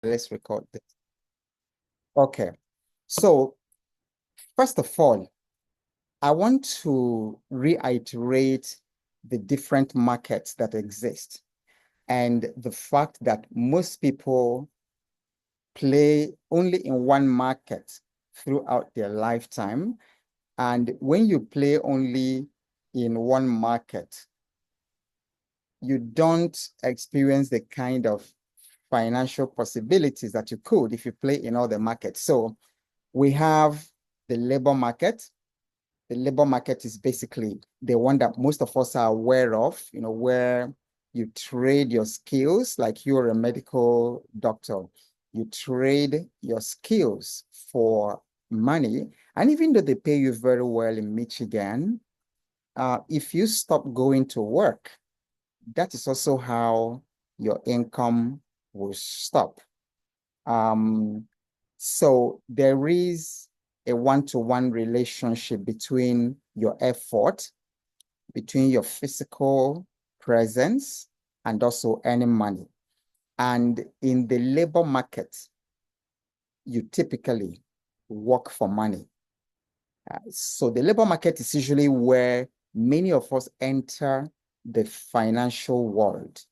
Let's record this. Okay. So first of all, I want to reiterate the different markets that exist and the fact that most people play only in one market throughout their lifetime. And when you play only in one market, you don't experience the kind of financial possibilities that you could if you play in all the markets. So we have the labor market. The labor market is basically the one that most of us are aware of, where you trade your skills, like you're a medical doctor, you trade your skills for money. And even though they pay you very well in Michigan, if you stop going to work, that is also how your income will stop. So there is a one-to-one relationship between your effort, between your physical presence, and also earning money. And in the labor market, you typically work for money. So the labor market is usually where many of us enter the financial world,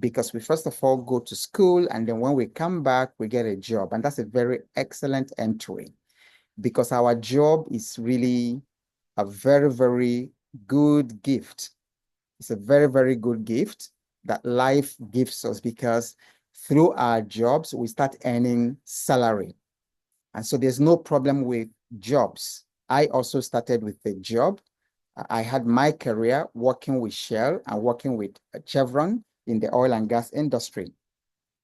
because we first of all go to school, and then when we come back, we get a job. And that's a very excellent entry, because our job is really a very, very good gift. It's a very, very good gift that life gives us, because through our jobs, we start earning salary. And so there's no problem with jobs. I also started with a job. I had my career working with Shell and working with Chevron in the oil and gas industry.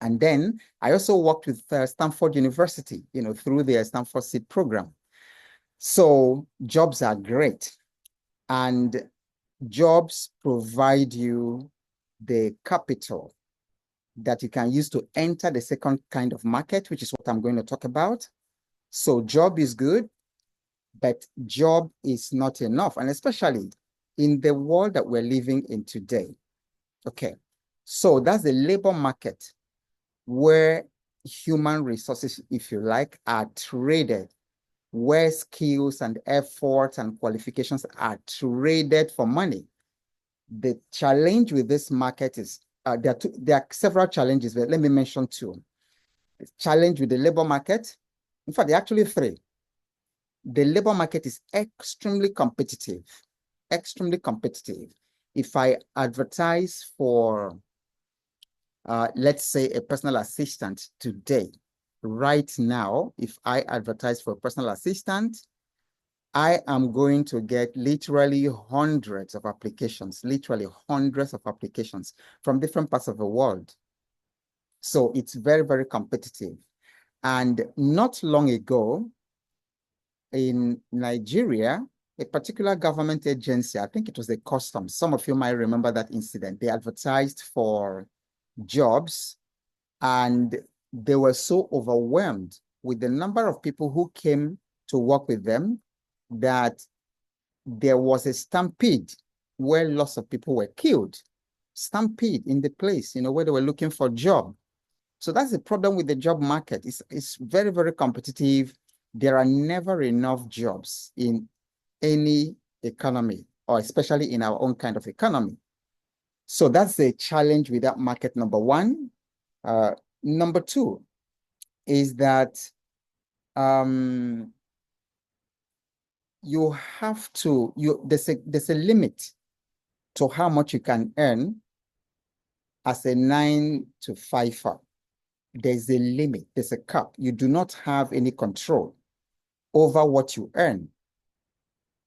And then I also worked with Stanford University, through the Stanford Seed program. So jobs are great, and jobs provide you the capital that you can use to enter the second kind of market, which is what I'm going to talk about. So job is good, but job is not enough, and especially in the world that we're living in today. Okay, so that's the labor market, where human resources, if you like, are traded, where skills and efforts and qualifications are traded for money. The challenge with this market is, there are several challenges, but let me mention two. The challenge with the labor market, in fact, there are actually three. The labor market is extremely competitive, extremely competitive. If I advertise for, let's say, a personal assistant today, right now, if I advertise for a personal assistant, I am going to get literally hundreds of applications from different parts of the world. So it's very, very competitive. And not long ago, in Nigeria, a particular government agency, I think it was the customs, some of you might remember that incident. They advertised for jobs, and they were so overwhelmed with the number of people who came to work with them that there was a stampede where lots of people were killed. Stampede in the place, where they were looking for a job. So that's the problem with the job market. It's very, very competitive. There are never enough jobs in any economy, or especially in our own kind of economy. So that's the challenge with that market, number one. Number two is that you have to, there's a limit to how much you can earn as a 9 to 5. There's a limit, there's a cap. You do not have any control over what you earn.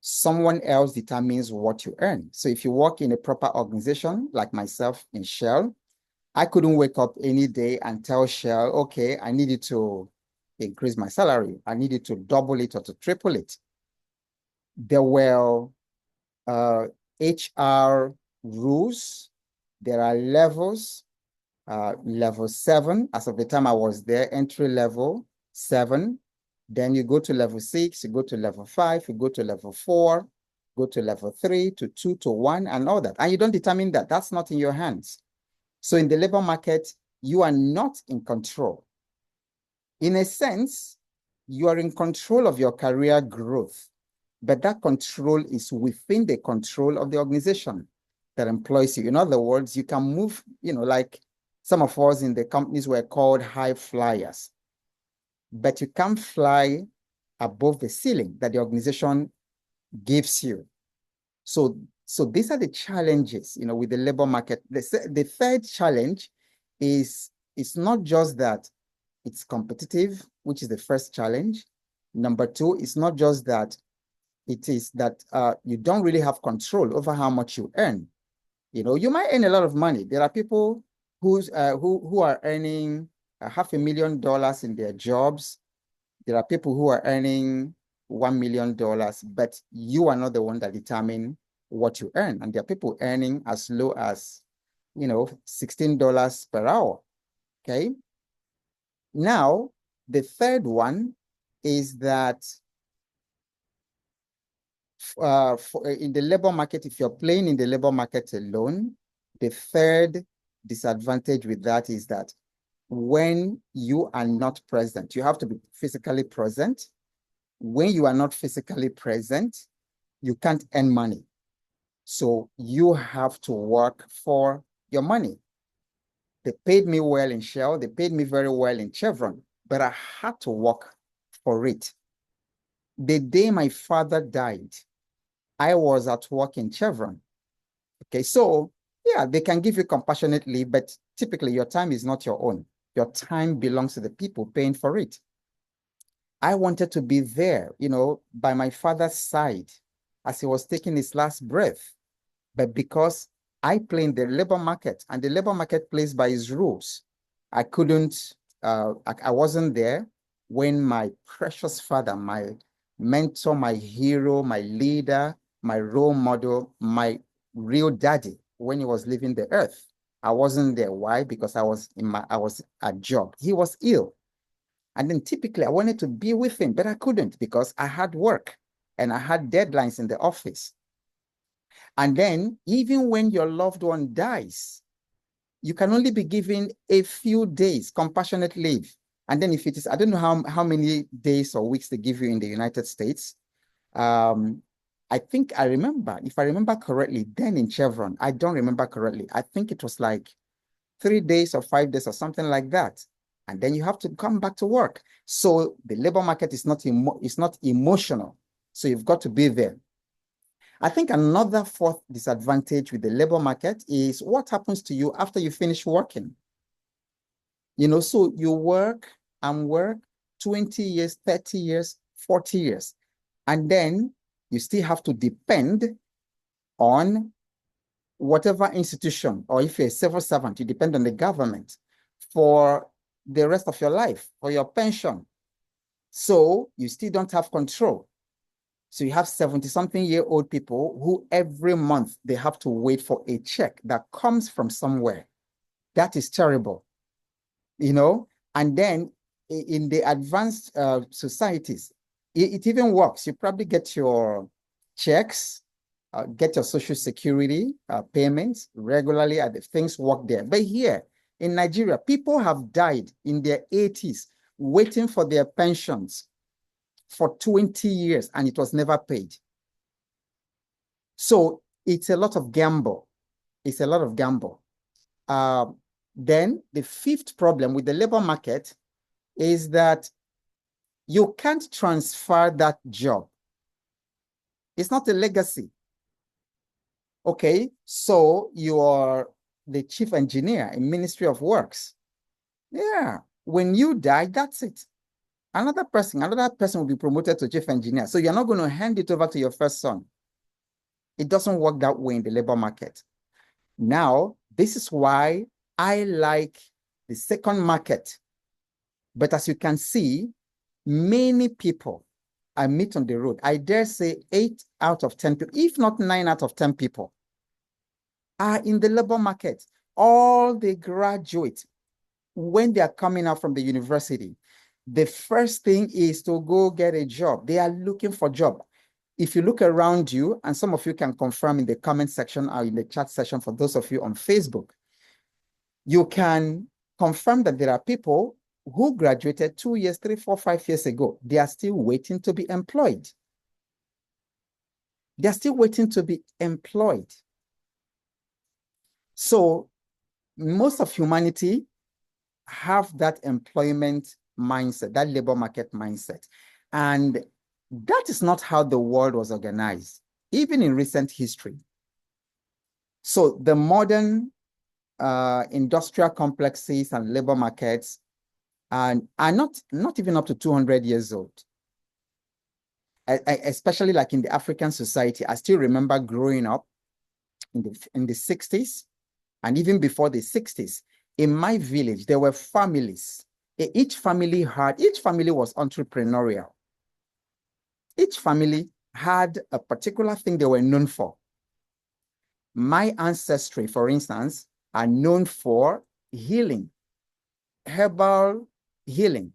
Someone else determines what you earn. So if you work in a proper organization, like myself in Shell, I couldn't wake up any day and tell Shell, okay, I needed to increase my salary. I needed to double it or to triple it. There were HR rules. There are levels. Level 7, as of the time I was there, entry level 7. Then you go to level 6, you go to level 5, you go to level 4, go to level 3, to 2, to 1, and all that. And you don't determine that. That's not in your hands. So in the labor market, you are not in control In a sense, you are in control of your career growth, but that control is within the control of the organization that employs you. In other words, you can move, like some of us in the companies were called high flyers, but you can't fly above the ceiling that the organization gives you. So these are the challenges, with the labor market. The third challenge is it's not just that it's competitive, which is the first challenge. Number two, it's not just that it is that you don't really have control over how much you earn. You might earn a lot of money. There are people who are earning $500,000 in their jobs. There are people who are earning $1 million, but you are not the one that determine what you earn. And there are people earning as low as, $16 per hour. Okay. Now, the third one is that in the labor market, if you're playing in the labor market alone, the third disadvantage with that is that when you are not present, you have to be physically present. When you are not physically present, you can't earn money. So you have to work for your money. They paid me well in Shell. They paid me very well in Chevron, but I had to work for it. The day my father died, I was at work in Chevron. Okay, so yeah, they can give you compassionate leave, but typically your time is not your own. Your time belongs to the people paying for it. I wanted to be there, by my father's side as he was taking his last breath. But because I play in the labor market and the labor market plays by its rules, I couldn't, I wasn't there when my precious father, my mentor, my hero, my leader, my role model, my real daddy, when he was leaving the earth. I wasn't there. Why? Because I was at job. He was ill. And then typically I wanted to be with him, but I couldn't because I had work and I had deadlines in the office. And then even when your loved one dies, you can only be given a few days compassionate leave. And then if it is, I don't know how many days or weeks they give you in the United States. I think if I remember correctly, then in Chevron, I don't remember correctly. I think it was like 3 days or 5 days or something like that. And then you have to come back to work. So the labor market is not emotional. So you've got to be there. I think another fourth disadvantage with the labor market is what happens to you after you finish working. So you work and work 20 years, 30 years, 40 years, and then you still have to depend on whatever institution, or if you're a civil servant, you depend on the government for the rest of your life, for your pension. So you still don't have control. So you have 70-something-year-old people who every month they have to wait for a check that comes from somewhere. That is terrible, And then in the advanced societies, it even works. You probably get your checks, get your social security payments regularly, and things work there. But here in Nigeria, people have died in their 80s waiting for their pensions for 20 years and it was never paid. So it's a lot of gamble. It's a lot of gamble. Then the fifth problem with the labor market is that you can't transfer that job. It's not a legacy. Okay, so you are the chief engineer in Ministry of Works. Yeah, when you die, that's it. Another person will be promoted to chief engineer. So you're not going to hand it over to your first son. It doesn't work that way in the labor market. Now, this is why I like the second market. But as you can see, many people I meet on the road, I dare say 8 out of 10 people, if not 9 out of 10 people, are in the labor market. All the graduates, when they are coming out from the university, the first thing is to go get a job. They are looking for a job. If you look around you, and some of you can confirm in the comment section or in the chat section for those of you on Facebook, you can confirm that there are people who graduated 2 years, 3, 4, 5 years ago, they are still waiting to be employed. They are still waiting to be employed. So most of humanity have that employment mindset, that labor market mindset. And that is not how the world was organized, even in recent history. So the modern industrial complexes and labor markets are not even up to 200 years old. Especially like in the African society, I still remember growing up in the 60s and even before the 60s. In my village, there were families. Each family was entrepreneurial. Each family had a particular thing they were known for. My ancestry, for instance, are known for healing, herbal healing.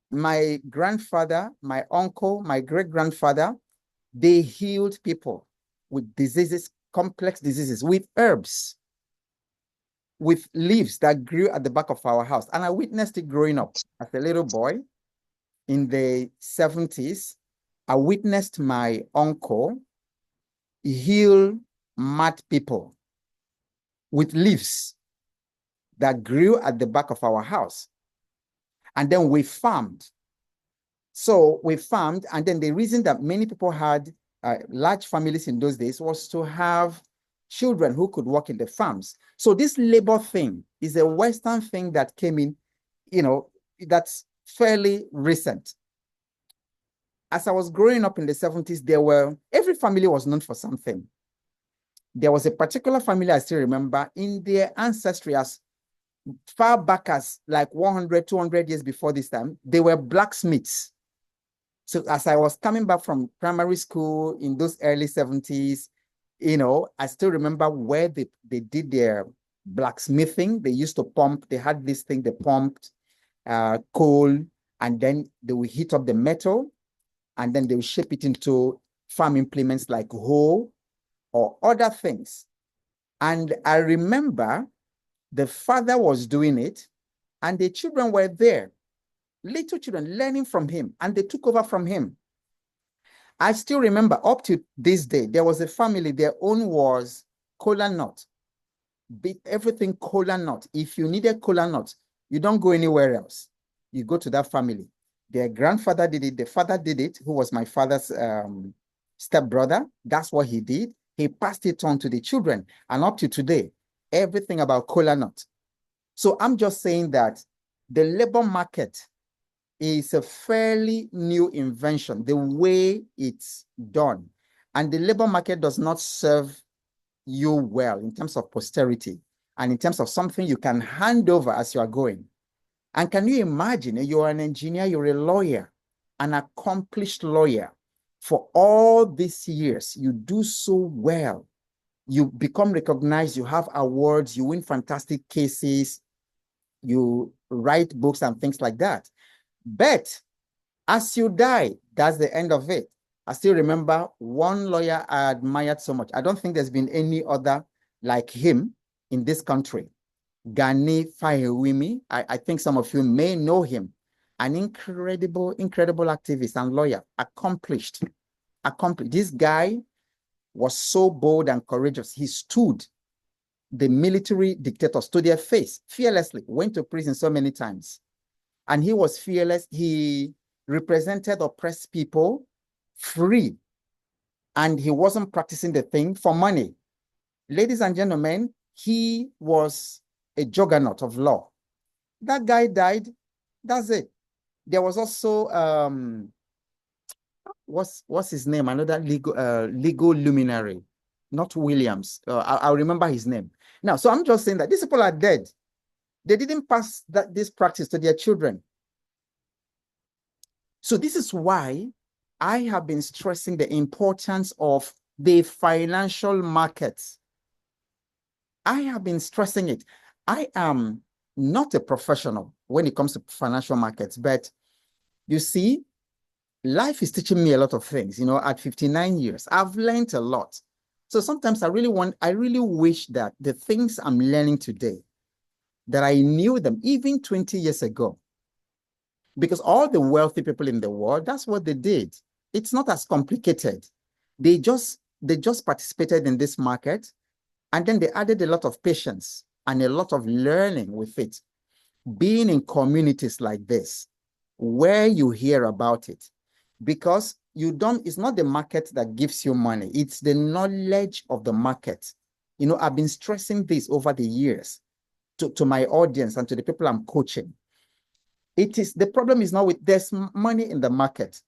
My grandfather, my uncle, my great-grandfather, they healed people with diseases, complex diseases, with herbs, with leaves that grew at the back of our house. And I witnessed it growing up as a little boy in the 70s. I witnessed my uncle heal mad people with leaves that grew at the back of our house. And then we farmed. So we farmed, and then the reason that many people had large families in those days was to have children who could work in the farms. So this labor thing is a Western thing that came in, that's fairly recent. As I was growing up in the 70s, every family was known for something. There was a particular family I still remember in their ancestry, as far back as like 100, 200 years before this time, they were blacksmiths. So as I was coming back from primary school in those early 70s, I still remember where they did their blacksmithing. They used to pump, they had this thing, they pumped coal, and then they would heat up the metal, and then they would shape it into farm implements like hoe or other things. And I remember the father was doing it, and the children were there, little children learning from him, and they took over from him. I still remember up to this day, there was a family, their own was kola nut. Everything kola nut. If you needed kola nut, you don't go anywhere else. You go to that family. Their grandfather did it, the father did it, who was my father's stepbrother. That's what he did. He passed it on to the children. And up to today, everything about kola nut. So I'm just saying that the labor market is a fairly new invention, the way it's done. And the labor market does not serve you well in terms of posterity and in terms of something you can hand over as you are going. And can you imagine, you're an engineer, you're a lawyer, an accomplished lawyer. For all these years, you do so well. You become recognized, you have awards, you win fantastic cases, you write books and things like that. But as you die, that's the end of it. I still remember one lawyer I admired so much. I don't think there's been any other like him in this country. Gani Fahewimi. I think some of you may know him. An incredible activist and lawyer, accomplished. This guy was so bold and courageous. He stood the military dictators to their face fearlessly, went to prison so many times. And he was fearless. He represented oppressed people free. And he wasn't practicing the thing for money. Ladies and gentlemen, he was a juggernaut of law. That guy died. That's it. There was also, what's his name? Another legal luminary, not Williams. I'll remember his name. Now, so I'm just saying that these people are dead. They didn't pass this practice to their children. So this is why I have been stressing the importance of the financial markets. I have been stressing it. I am not a professional when it comes to financial markets, but you see, life is teaching me a lot of things. At 59 years, I've learned a lot. So sometimes I really wish that the things I'm learning today that I knew them even 20 years ago. Because all the wealthy people in the world, that's what they did. It's not as complicated. They just participated in this market, and then they added a lot of patience and a lot of learning with it. Being in communities like this, where you hear about it, because it's not the market that gives you money, it's the knowledge of the market. I've been stressing this over the years to my audience and to the people I'm coaching. The problem is not there's money in the market.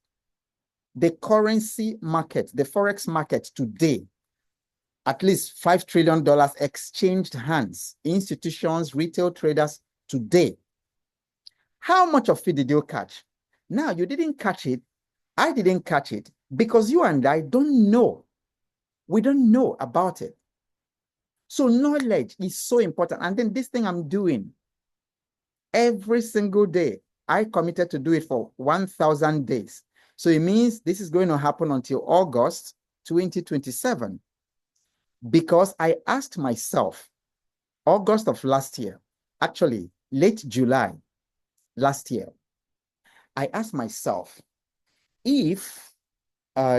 The currency market, the Forex market today, at least $5 trillion exchanged hands, institutions, retail traders today. How much of it did you catch? Now, you didn't catch it. I didn't catch it because you and I don't know. We don't know about it. So knowledge is so important. And then this thing I'm doing every single day, I committed to do it for 1,000 days. So it means this is going to happen until August 2027. Because I asked myself, August of last year, actually late July last year, I asked myself, if,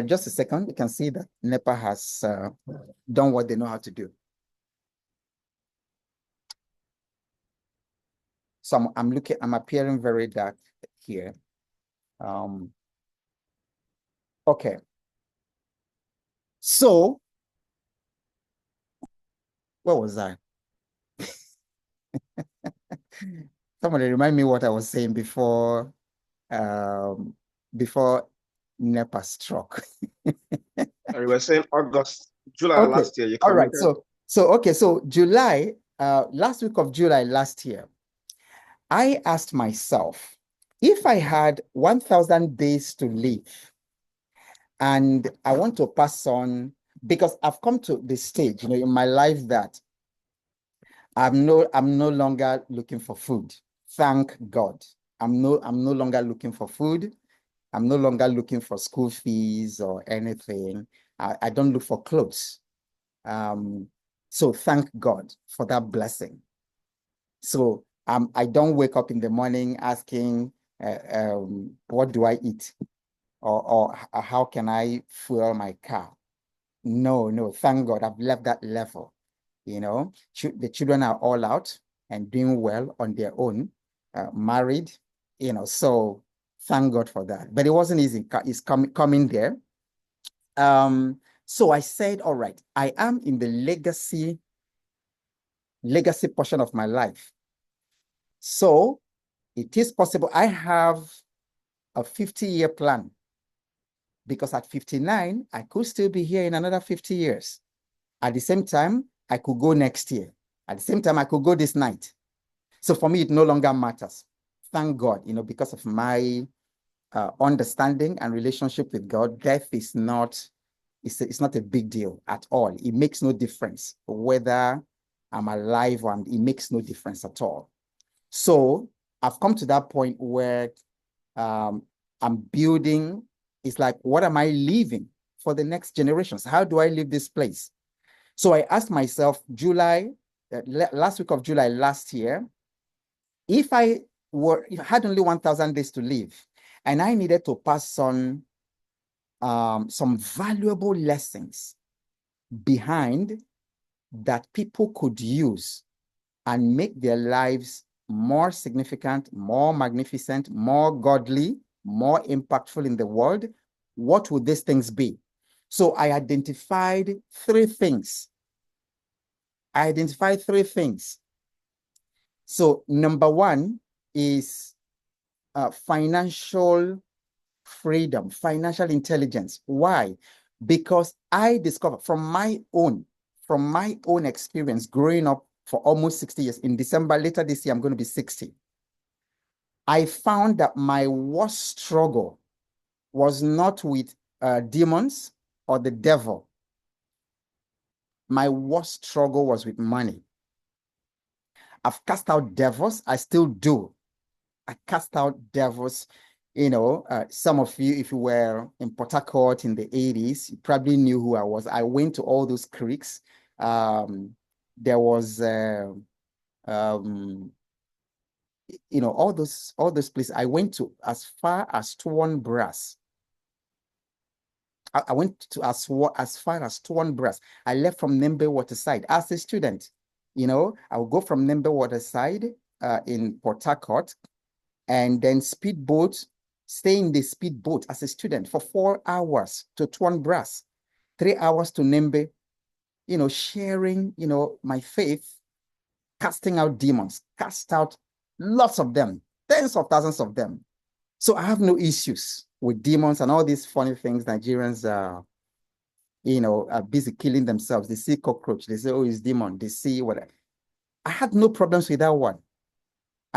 just a second, you can see that NEPA has done what they know how to do. So I'm appearing very dark here. Okay. So, where was I? Somebody remind me what I was saying before NEPA struck. You were saying July Okay. last year. You All right. committed. So July, last week of July last year, I asked myself, if I had 1,000 days to live and I want to pass on, because I've come to the stage, in my life that I'm no longer looking for food. Thank God. I'm no longer looking for food. I'm no longer looking for school fees or anything. I don't look for clothes. So thank God for that blessing. So I don't wake up in the morning asking, what do I eat? Or how can I fuel my car? No, thank God I've left that level. The children are all out and doing well on their own, married, so thank God for that. But it wasn't easy. It's coming there. So I said, all right, I am in the legacy portion of my life. So it is possible. I have a 50-year plan, because at 59, I could still be here in another 50 years. At the same time, I could go next year. At the same time, I could go this night. So for me, it no longer matters. Thank God, because of my understanding and relationship with God, death is not, it's not a big deal at all. It makes no difference whether I'm alive or it makes no difference at all. So I've come to that point where I'm building. It's like, what am I leaving for the next generations? How do I leave this place? So I asked myself, last week of July last year, if I had only 1,000 days to live and I needed to pass on some valuable lessons behind that people could use and make their lives more significant, more magnificent, more godly, more impactful in the world, what would these things be? So I identified three things. So number one is financial freedom, financial intelligence. Why? Because I discovered from my own experience growing up for almost 60 years. In December, later this year, I'm going to be 60. I found that my worst struggle was not with demons or the devil. My worst struggle was with money. I've cast out devils. I still do. I cast out devils. Some of you, if you were in Port Harcourt in the 80s, you probably knew who I was. I went to all those creeks. There was all those places. I went to as far as Tuwon Brass. I went to as far as Tuwon Brass. I left from Nembe Waterside as a student. I would go from Nembe Waterside in Port Harcourt, and then stay in the speedboat as a student for 4 hours to Tuwon Brass, 3 hours to Nembe, sharing, my faith, casting out demons, cast out lots of them, tens of thousands of them. So I have no issues with demons and all these funny things Nigerians are busy killing themselves. They see cockroach, they say, oh, it's demon. They see whatever. I had no problems with that one.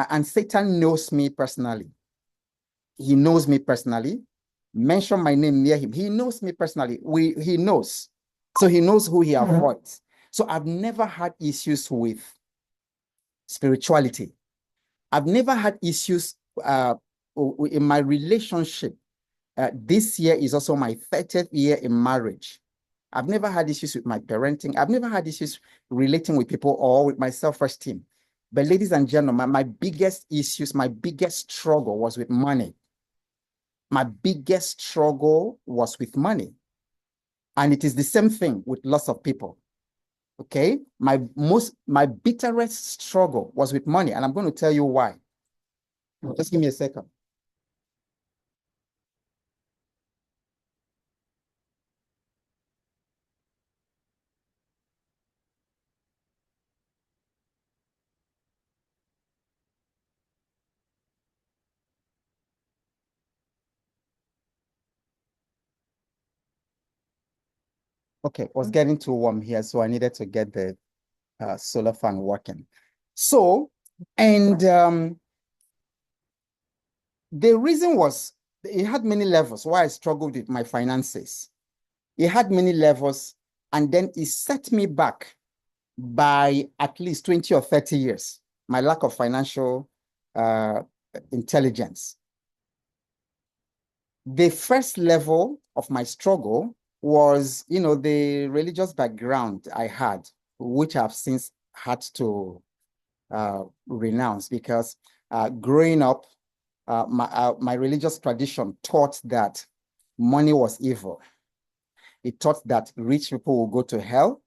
And Satan knows me personally. He knows me personally. Mention my name near him. He knows me personally. He knows. So he knows who he avoids. So I've never had issues with spirituality. I've never had issues in my relationship. This year is also my 30th year in marriage. I've never had issues with my parenting. I've never had issues relating with people or with my self-esteem. But ladies and gentlemen, my biggest issues, my biggest struggle was with money. My biggest struggle was with money. And it is the same thing with lots of people. Okay? My bitterest struggle was with money. And I'm going to tell you why. Just give me a second. Okay, it was getting too warm here, so I needed to get the solar fan working. So, and the reason was it had many levels why I struggled with my finances. It had many levels, and then it set me back by at least 20 or 30 years, my lack of financial intelligence. The first level of my struggle was, the religious background I had, which I've since had to renounce because growing up, my religious tradition taught that money was evil. It taught that rich people will go to hell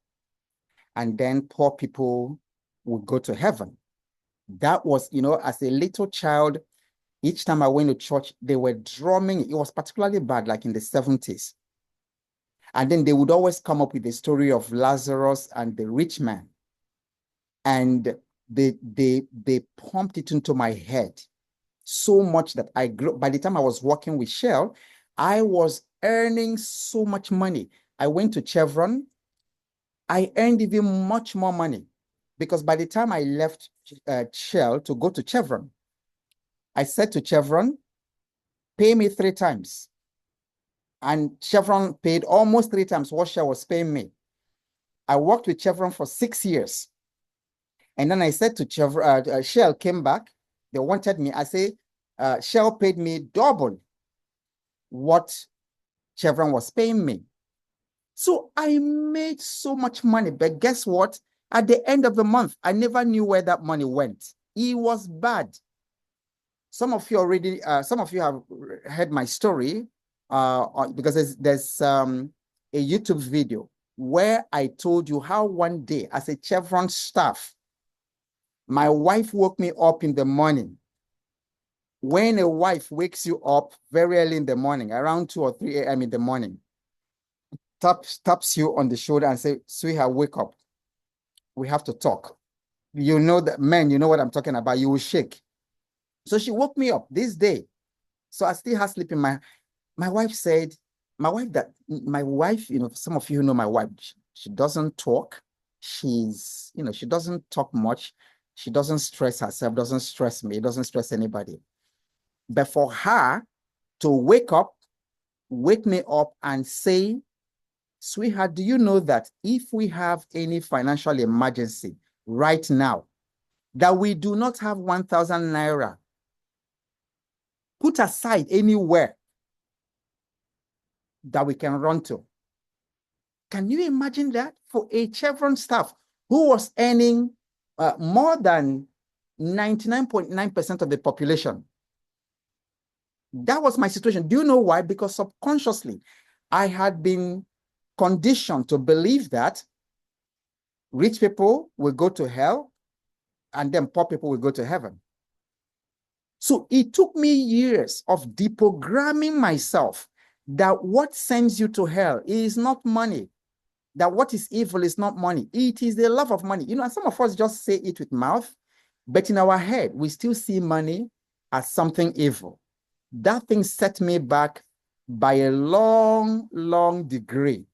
and then poor people would go to heaven. That was, as a little child, each time I went to church, they were drumming. It was particularly bad, like in the 70s. And then they would always come up with the story of Lazarus and the rich man. And they pumped it into my head so much that I grew. By the time I was working with Shell, I was earning so much money. I went to Chevron. I earned even much more money because by the time I left Shell to go to Chevron, I said to Chevron, pay me 3 times. And Chevron paid almost 3 times what Shell was paying me. I worked with Chevron for 6 years. And then I said to Chevron, Shell came back. They wanted me. I say, Shell paid me double what Chevron was paying me. So I made so much money. But guess what? At the end of the month, I never knew where that money went. It was bad. Some of you have heard my story because there's a YouTube video where I told you how one day as a Chevron staff, my wife woke me up in the morning. When a wife wakes you up very early in the morning, around 2 or 3 a.m. in the morning, taps you on the shoulder and say, sweetheart, wake up. We have to talk. You know that, men, you know what I'm talking about. You will shake. So she woke me up this day. So I still have sleep in my wife said, my wife, some of you know my wife, she doesn't talk. She doesn't talk much. She doesn't stress herself, doesn't stress me, doesn't stress anybody. But for her to wake me up and say, sweetheart, do you know that if we have any financial emergency right now, that we do not have 1,000 naira put aside anywhere that we can run to? Can you imagine that for a Chevron staff who was earning more than 99.9% of the population. That was my situation. Do you know why? Because subconsciously, I had been conditioned to believe that rich people will go to hell and then poor people will go to heaven. So it took me years of deprogramming myself that what sends you to hell is not money, that what is evil is not money. It is the love of money. You know, and some of us just say it with mouth, but in our head, we still see money as something evil. That thing set me back by a long, long degree.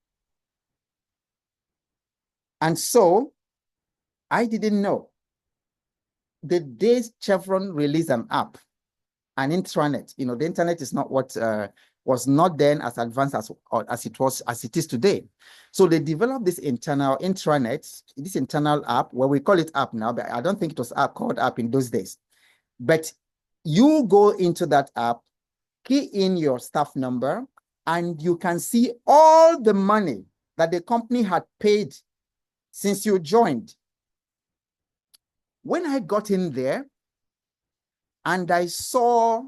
And so I didn't know. The day Chevron released an app, an intranet, you know, the internet is not what was not then as advanced as it is today. So they developed this internal intranet, this internal app, well, we call it app now, but I don't think it was called app in those days. But you go into that app, key in your staff number, and you can see all the money that the company had paid since you joined. When I got in there and I saw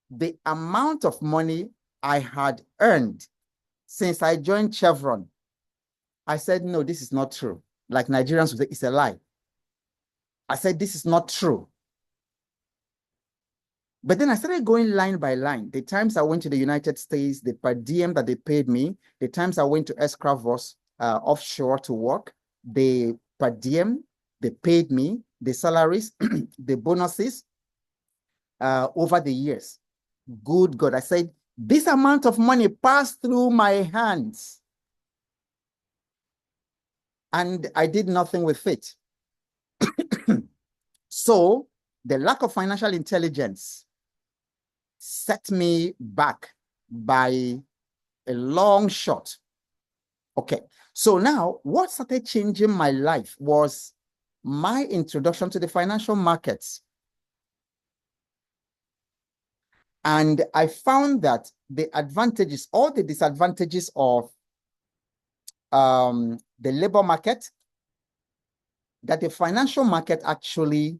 the amount of money I had earned since I joined Chevron, I said, no, this is not true. Like Nigerians would say, it's a lie. I said, this is not true. But then I started going line by line. The times I went to the United States, the per diem that they paid me, the times I went to Escravos offshore to work, the per diem they paid me, the salaries, the bonuses over the years. Good God, I said, this amount of money passed through my hands and I did nothing with it. So the lack of financial intelligence set me back by a long shot. Okay, so now what started changing my life was my introduction to the financial markets. And I found that the advantages or the disadvantages of the labor market, that the financial market actually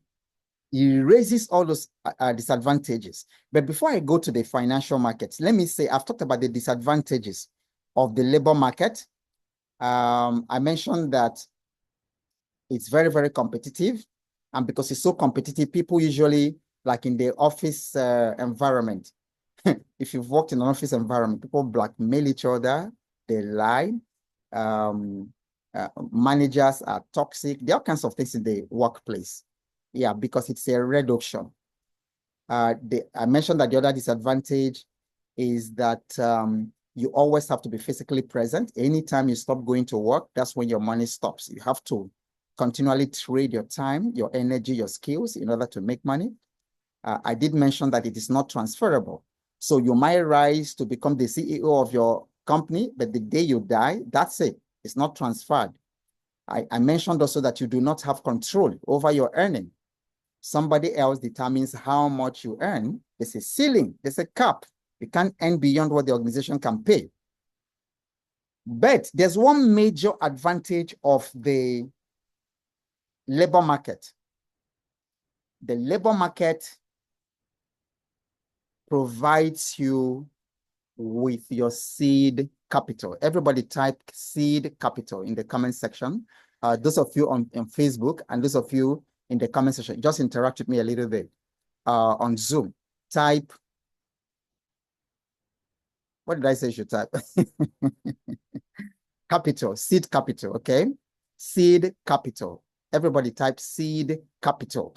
erases all those disadvantages. But before I go to the financial markets, let me say I've talked about the disadvantages of the labor market. I mentioned that it's very, very competitive. And because it's so competitive, people usually, like in the office environment, if you've worked in an office environment, people blackmail each other, they lie, managers are toxic. There are all kinds of things in the workplace. Yeah, because it's a red ocean. I mentioned that the other disadvantage is that you always have to be physically present. Anytime you stop going to work, that's when your money stops. You have to continually trade your time, your energy, your skills in order to make money. I did mention that it is not transferable. So you might rise to become the CEO of your company, but the day you die, that's it. It's not transferred. I mentioned also that you do not have control over your earning. Somebody else determines how much you earn. There's a ceiling, there's a cap. You can't earn beyond what the organization can pay. But there's one major advantage of the labor market. The labor market provides you with your seed capital. Everybody type seed capital in the comment section. Those of you on Facebook and those of you in the comment section, just interact with me a little bit on Zoom. Type, what did I say you should type? Capital, seed capital, okay? Seed capital. Everybody type seed capital.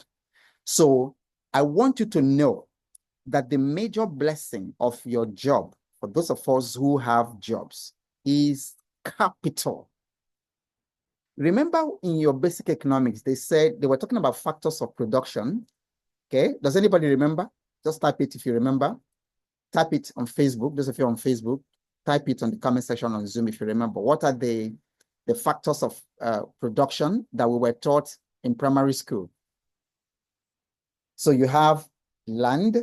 So I want you to know that the major blessing of your job, for those of us who have jobs, is capital. Remember in your basic economics, they said they were talking about factors of production. Okay, does anybody remember? Just type it if you remember. Type it on Facebook. Those of you on Facebook, type it on the comment section on Zoom if you remember. What are the factors of production that we were taught in primary school? So you have land,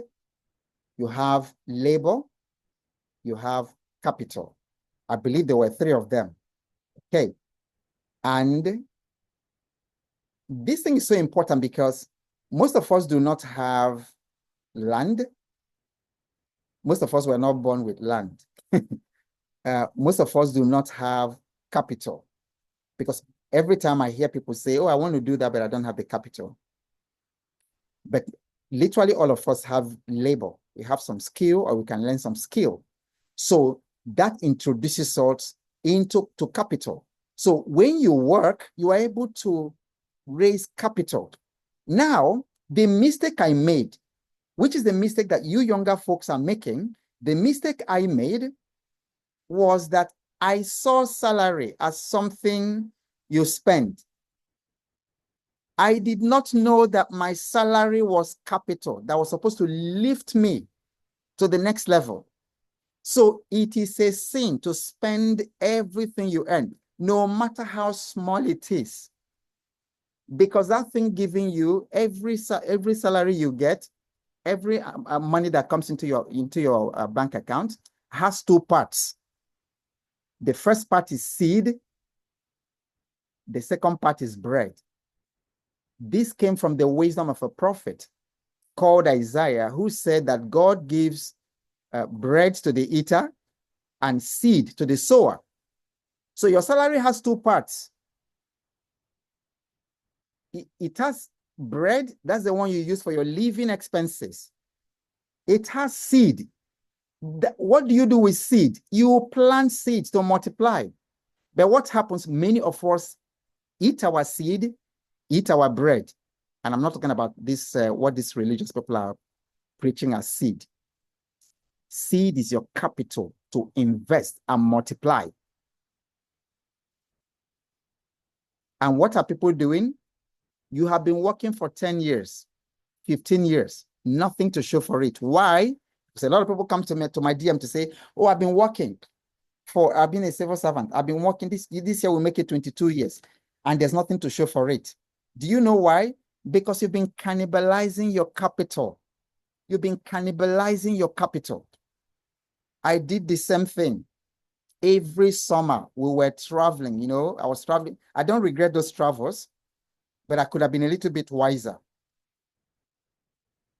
you have labor, you have capital. I believe there were three of them. Okay. And this thing is so important because most of us do not have land. Most of us were not born with land. Most of us do not have capital, because every time I hear people say, oh, I want to do that, but I don't have the capital. But literally all of us have labor. We have some skill, or we can learn some skill. So that introduces us into capital. So when you work, you are able to raise capital. Now, the mistake I made, which is the mistake that you younger folks are making, the mistake I made was that I saw salary as something you spend. I did not know that my salary was capital that was supposed to lift me to the next level. So it is a sin to spend everything you earn, no matter how small it is, because that thing giving you every salary you get, every money that comes into your bank account has two parts. The first part is seed. The second part is bread. This came from the wisdom of a prophet called Isaiah, who said that God gives bread to the eater and seed to the sower. So your salary has two parts. It has bread, that's the one you use for your living expenses. It has seed. What do you do with seed? You plant seeds to multiply. But what happens? Many of us eat our seed, eat our bread. And I'm not talking about this, what these religious people are preaching as seed. Seed is your capital to invest and multiply. And what are people doing? You have been working for 10 years, 15 years, nothing to show for it. Why? Because a lot of people come to my DM to say, oh, I've been a civil servant. I've been working this year will make it 22 years. And there's nothing to show for it. Do you know why? Because you've been cannibalizing your capital. You've been cannibalizing your capital. I did the same thing. Every summer we were traveling, I was traveling. I don't regret those travels, but I could have been a little bit wiser.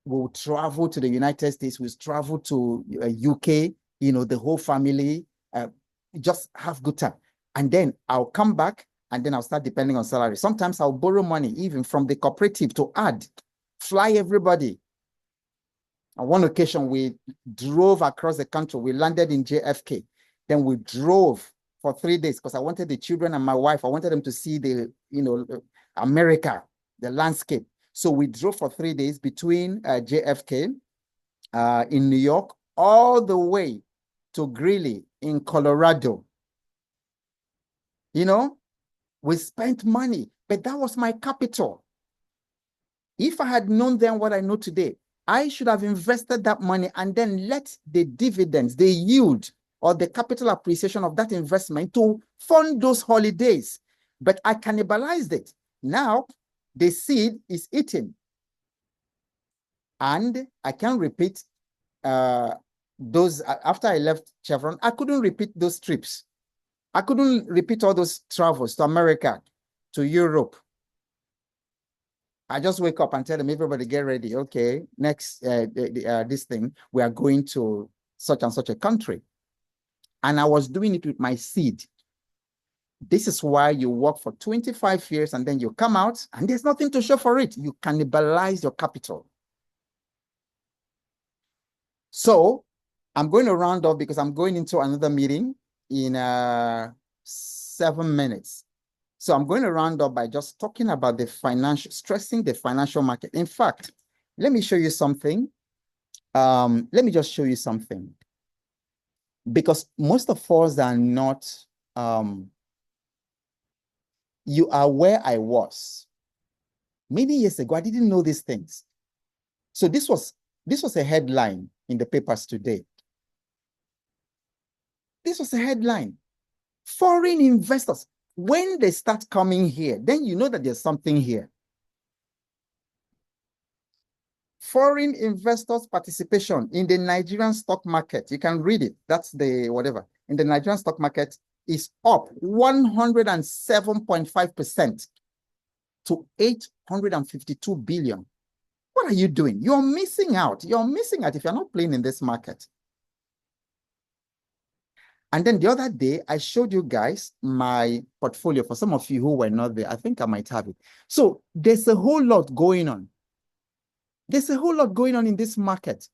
We'll travel to the United States, we'll travel to UK, the whole family, just have good time. And then I'll come back and then I'll start depending on salary. Sometimes I'll borrow money even from the cooperative to fly everybody. On one occasion, we drove across the country. We landed in JFK. Then we drove for 3 days because I wanted the children and my wife, I wanted them to see the, America, the landscape. So we drove for 3 days between JFK in New York, all the way to Greeley in Colorado. We spent money, but that was my capital. If I had known then what I know today, I should have invested that money and then let the dividends, the yield, or the capital appreciation of that investment to fund those holidays. But I cannibalized it. Now, the seed is eaten. And I can repeat those, after I left Chevron, I couldn't repeat those trips. I couldn't repeat all those travels to America, to Europe. I just wake up and tell them, everybody get ready. Okay, next, this thing, we are going to such and such a country. And I was doing it with my seed. This is why you work for 25 years and then you come out and there's nothing to show for it. You cannibalize your capital. So I'm going to round off because I'm going into another meeting in 7 minutes. So I'm going to round up by just talking about stressing the financial market. In fact, let me show you something. Let me just show you something. Because most of us are not, you are where I was. Many years ago, I didn't know these things. So this was a headline in the papers today. This was a headline. Foreign investors, when they start coming here, then you know that there's something here. Foreign investors' participation in the Nigerian stock market, you can read it, that's the whatever, in the Nigerian stock market is up 107.5% to 852 billion. What are you doing? You're missing out. You're missing out if you're not playing in this market. And then the other day, I showed you guys my portfolio. For some of you who were not there, I think I might have it. So there's a whole lot going on. There's a whole lot going on in this market.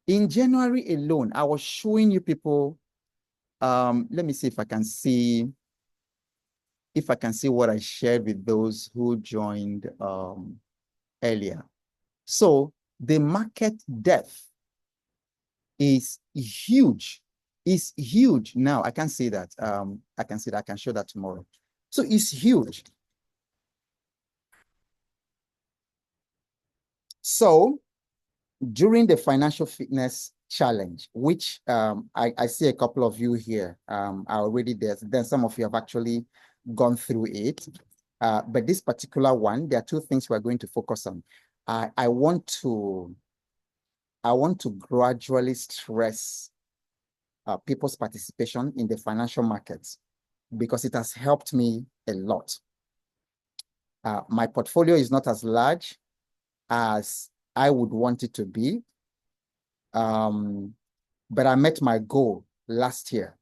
In January alone, I was showing you people, let me see if I can see what I shared with those who joined earlier. So the market depth is huge. It's huge now. I can see that. I can see that. I can show that tomorrow. So it's huge. So during the financial fitness challenge, which I see a couple of you here are already there. Then some of you have actually gone through it. But this particular one, there are two things we're going to focus on. I want to gradually stress people's participation in the financial markets because it has helped me a lot. My portfolio is not as large as I would want it to be, but I met my goal last year,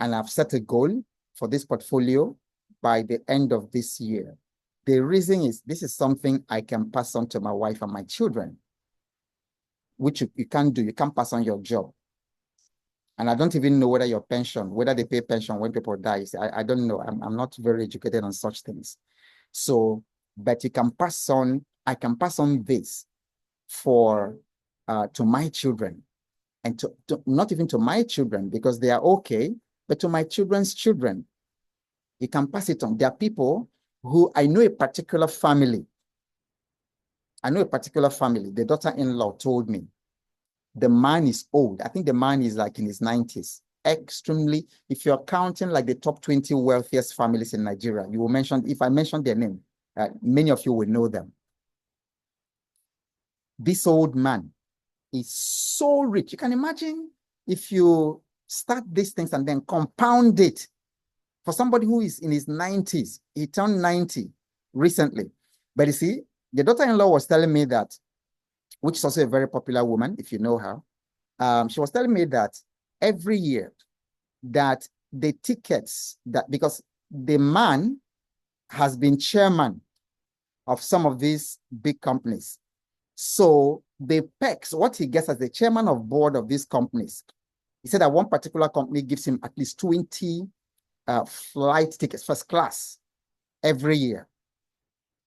and I've set a goal for this portfolio by the end of this year. The reason is this is something I can pass on to my wife and my children, which you can't do. You can't pass on your job. And I don't even know whether your pension, whether they pay pension when people die. I don't know. I'm not very educated on such things. So, but you can pass on, I can pass on this for to my children, and to not even to my children because they are okay, but to my children's children. You can pass it on. There are people who, I know a particular family. The daughter-in-law told me, the man is old. I think the man is like in his 90s. Extremely, if you're counting like the top 20 wealthiest families in Nigeria, you will mention, if I mention their name, many of you will know them. This old man is so rich. You can imagine if you start these things and then compound it for somebody who is in his 90s. He turned 90 recently. But you see, the daughter-in-law was telling me that, which is also a very popular woman, if you know her. She was telling me that every year that the tickets, that because the man has been chairman of some of these big companies. So the perks, what he gets as the chairman of board of these companies, he said that one particular company gives him at least 20 flight tickets, first class, every year.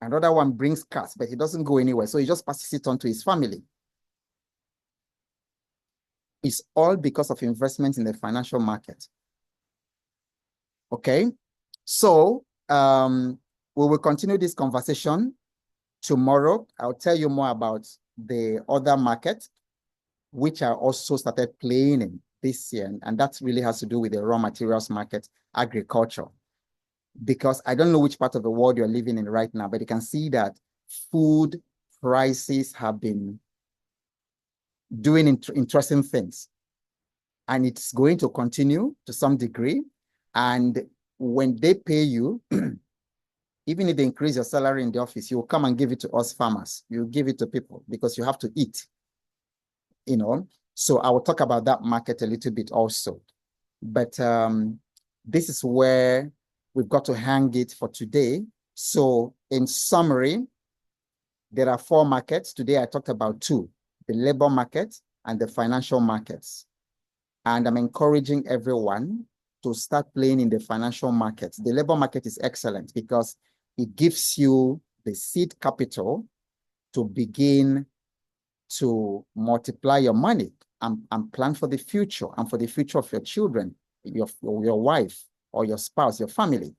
Another one brings cash, but he doesn't go anywhere. So he just passes it on to his family. It's all because of investments in the financial market. Okay, so we will continue this conversation tomorrow. I'll tell you more about the other market, which I also started playing in this year, and that really has to do with the raw materials market, agriculture. Because I don't know which part of the world you're living in right now, but you can see that food prices have been doing interesting things. And it's going to continue to some degree. And when they pay you, even if they increase your salary in the office, you will come and give it to us farmers. You give it to people because you have to eat, you know. So I will talk about that market a little bit also. But this is where we've got to hang it for today. So in summary, there are 4 markets. Today I talked about 2, the labor market and the financial markets. And I'm encouraging everyone to start playing in the financial markets. The labor market is excellent because it gives you the seed capital to begin to multiply your money and plan for the future and for the future of your children, your wife or your spouse, your family.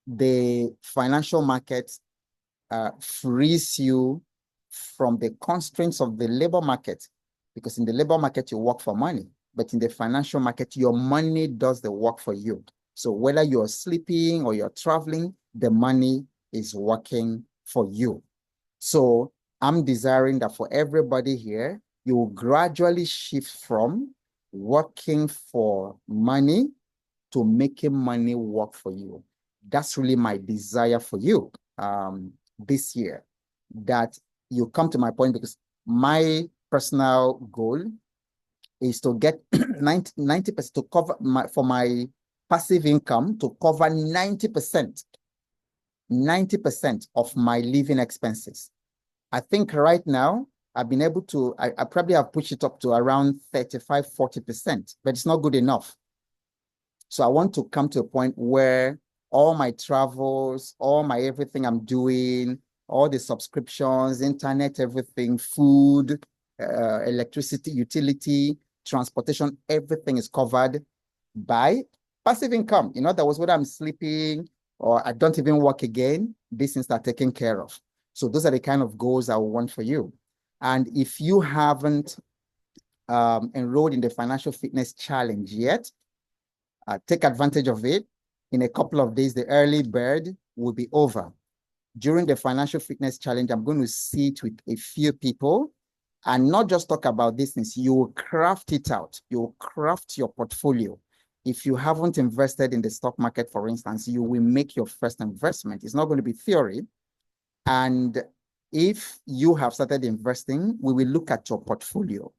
The financial market frees you from the constraints of the labor market, because in the labor market, you work for money, but in the financial market, your money does the work for you. So whether you're sleeping or you're traveling, the money is working for you. So I'm desiring that for everybody here, you will gradually shift from working for money to making money work for you. That's really my desire for you this year, that you come to my point, because my personal goal is to get 90% to cover for my passive income, to cover 90% of my living expenses. I think right now I've been able to, I probably have pushed it up to around 35, 40%, but it's not good enough. So I want to come to a point where all my travels, all my everything I'm doing, all the subscriptions, internet, everything, food, electricity, utility, transportation, everything is covered by passive income. In other words, whether I'm sleeping or I don't even work again, these things are taken care of. So those are the kind of goals I want for you. And if you haven't enrolled in the Financial Fitness Challenge yet, take advantage of it. In a couple of days, the early bird will be over. During the Financial Fitness Challenge, I'm going to sit with a few people and not just talk about these things. You will craft it out. You will craft your portfolio. If you haven't invested in the stock market, for instance, you will make your first investment. It's not going to be theory. And if you have started investing, we will look at your portfolio.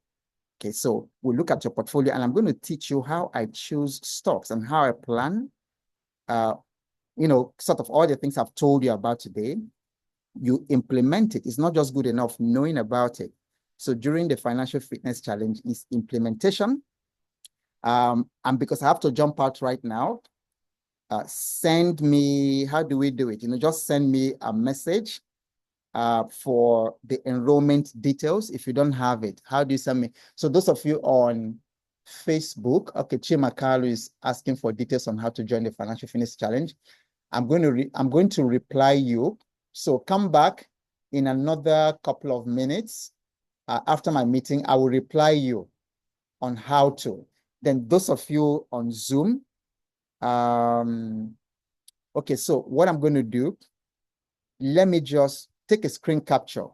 Okay, so we'll look at your portfolio, and I'm going to teach you how I choose stocks and how I plan, sort of all the things I've told you about today. You implement it. It's not just good enough knowing about it. So during the Financial Fitness Challenge is implementation. And because I have to jump out right now, send me, how do we do it? Just send me a message for the enrollment details. If you don't have it, how do you send me? So those of you on Facebook, okay, Chimakalu is asking for details on how to join the Financial Fitness Challenge. I'm going to reply you. So come back in another couple of minutes. After my meeting, I will reply you on how to. Then those of you on Zoom, okay, so what I'm going to do, let me just take a screen capture.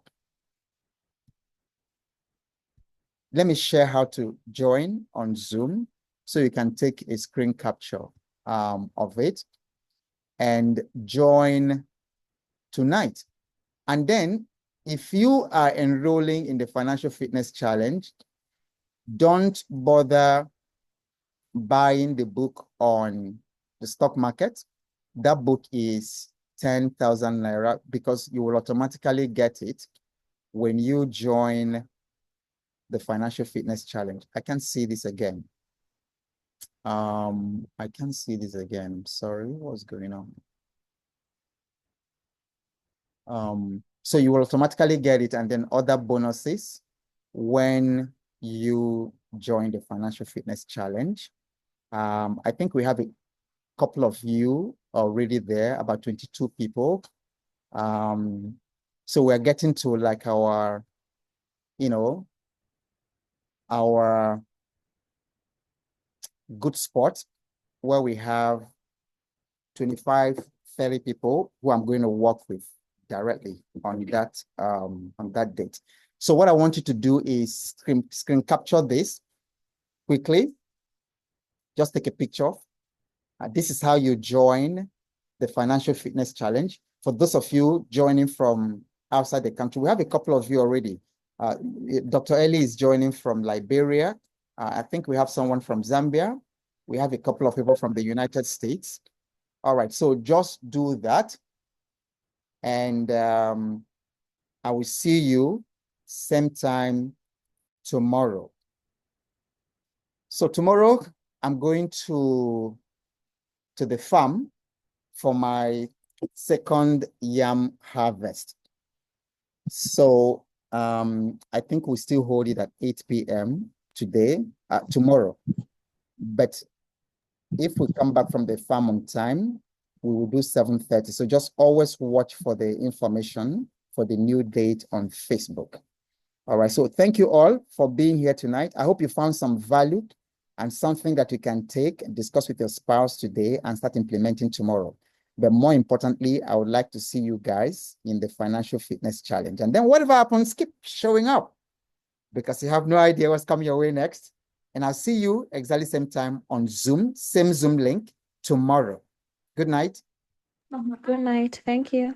Let me share how to join on Zoom so you can take a screen capture of it and join tonight. And then if you are enrolling in the Financial Fitness Challenge, don't bother buying the book on the stock market. That book is 10,000 Naira because you will automatically get it when you join the Financial Fitness Challenge. I can't see this again. I can't see this again. Sorry, what's going on? So you will automatically get it, and then other bonuses when you join the Financial Fitness Challenge. I think we have a couple of you already there, about 22 people. So we're getting to like our good spot where we have 25, 30 people who I'm going to work with directly on that date. So what I want you to do is screen capture this quickly. Just take a picture. This is how you join the Financial Fitness Challenge. For those of you joining from outside the country, we have a couple of you already. Dr. Eli is joining from Liberia. I think we have someone from Zambia. We have a couple of people from the United States. All right, so just do that. And I will see you same time tomorrow. So tomorrow, I'm going to the farm for my second yam harvest. So I think we still hold it at 8 p.m. tomorrow. But if we come back from the farm on time, we will do 7:30. So just always watch for the information for the new date on Facebook. All right, so thank you all for being here tonight. I hope you found some value and something that you can take and discuss with your spouse today and start implementing tomorrow. But more importantly, I would like to see you guys in the Financial Fitness Challenge. And then whatever happens, keep showing up because you have no idea what's coming your way next. And I'll see you exactly same time on Zoom, same Zoom link tomorrow. Good night. Good night. Thank you.